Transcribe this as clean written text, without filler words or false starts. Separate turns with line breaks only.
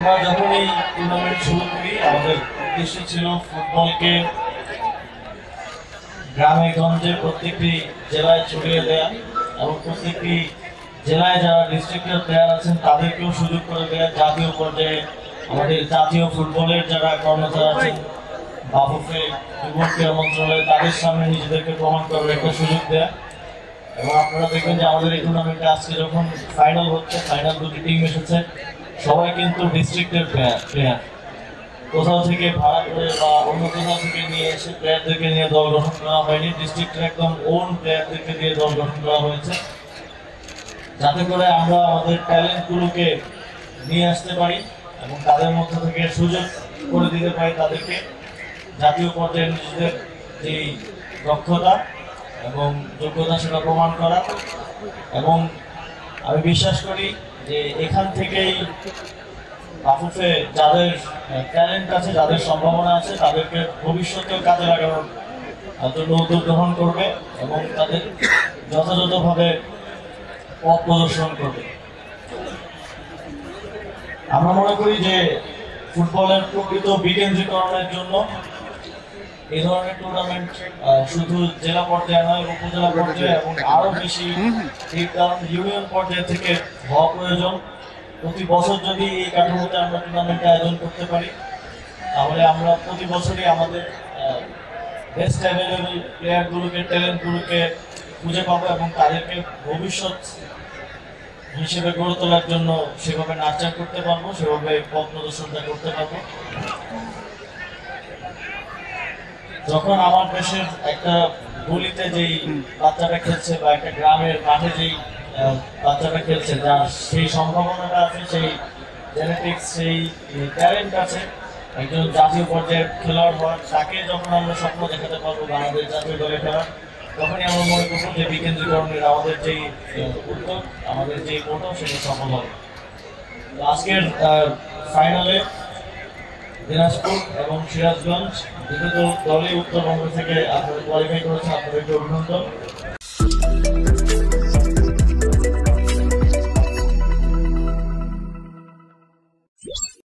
আমরা যখন এই টুর্নামেন্ট শুরু করি আমাদের উদ্দেশ্য ছিল ফুটবলকে গ্রামে গঞ্জে প্রত্যেকটি জেলায় ছড়িয়ে দেওয়া এবং প্রত্যেকটি জেলায় যারা ডিস্ট্রিক্টের প্লেয়ার আছেন তাদেরকেও সুযোগ করে দেওয়া। জাতীয় পর্যায়ে আমাদের জাতীয় ফুটবলের যারা কর্মচারী আছেন বাফুফে যুব ক্রীড়া মন্ত্রণালয় তাদের সামনে নিজেদেরকে প্রমাণ করার একটা সুযোগ দেয়া। এবং আপনারা দেখবেন যে আমাদের এই টুর্নামেন্টে আজকে যখন ফাইনাল হচ্ছে, ফাইনাল দুটি টিম এসেছে, সবাই কিন্তু ডিস্ট্রিক্টের প্লেয়ার, কোথাও থেকে ভাড়া করে বা অন্য কোথাও থেকে নিয়ে এসে প্লেয়ারদেরকে নিয়ে দল গঠন করা হয়নি। ডিস্ট্রিক্টের একদম ওন প্লেয়ারদেরকে দিয়ে দল গঠন করা হয়েছে, যাতে করে আমরা আমাদের ট্যালেন্টগুলোকে নিয়ে আসতে পারি এবং তাদের মধ্য থেকে সুযোগ করে দিতে পারি তাদেরকে জাতীয় পর্যায়ে নিজেদের যেই দক্ষতা এবং যোগ্যতা সেটা প্রমাণ করা। এবং আমি বিশ্বাস করি যে এখান থেকেই বাফুফে যাদের ট্যালেন্ট আছে, যাদের সম্ভাবনা আছে, তাদেরকে ভবিষ্যতেও কাজে লাগানোর জন্য উদ্যোগ গ্রহণ করবে এবং তাদের যথাযথভাবে পথ প্রদর্শন করবে। আমরা মনে করি যে ফুটবলের প্রকৃত বিকেন্দ্রীকরণের জন্য এই ধরনের টুর্নামেন্ট শুধু জেলা পর্যায়ে নয়, উপজেলা পর্যায়ে এবং আরো বেশি ইউনিয়ন পর্যায়ে থেকে হওয়া প্রয়োজন। প্রতি বছর যদি এই কাঠামোতে আমরা টুর্নামেন্ট আয়োজন করতে পারি তাহলে আমরা প্রতি বছরই আমাদের বেস্ট অ্যাভেলেবল প্লেয়ারগুলোকে, ট্যালেন্টগুলোকে খুঁজে পাবো এবং তাদেরকে ভবিষ্যৎ হিসেবে গড়ে তোলার জন্য সেভাবে নার্চার করতে পারবো, সেভাবে পথ প্রদর্শনটা করতে পারবো। যখন আমার দেশের একটা গলিতে যেই বাচ্চাটা খেলছে বা একটা গ্রামের মাঠে যেই বাচ্চাটা খেলছে, যার সেই সম্ভাবনাটা আছে, সেই জেনেটিক্স, সেই ট্যালেন্ট আছে একজন জাতীয় পর্যায়ের খেলোয়াড় হওয়ার, তাকে যখন আমরা স্বপ্ন দেখাতে পারবো বাংলাদেশ জাতীয় দলে খেলার, তখনই আমরা মনে করবো যে বিকেন্দ্রীকরণের আমাদের যেই উদ্যোগ, আমাদের যেই মোটো সেটা সফল হবে। আজকের ফাইনালে দিনাজপুর এবং সিরাজগঞ্জ দুটো দলই উত্তরবঙ্গ থেকে আপনারা কোয়ালিফাই করেছেন, আপনাদেরকে অভিনন্দন।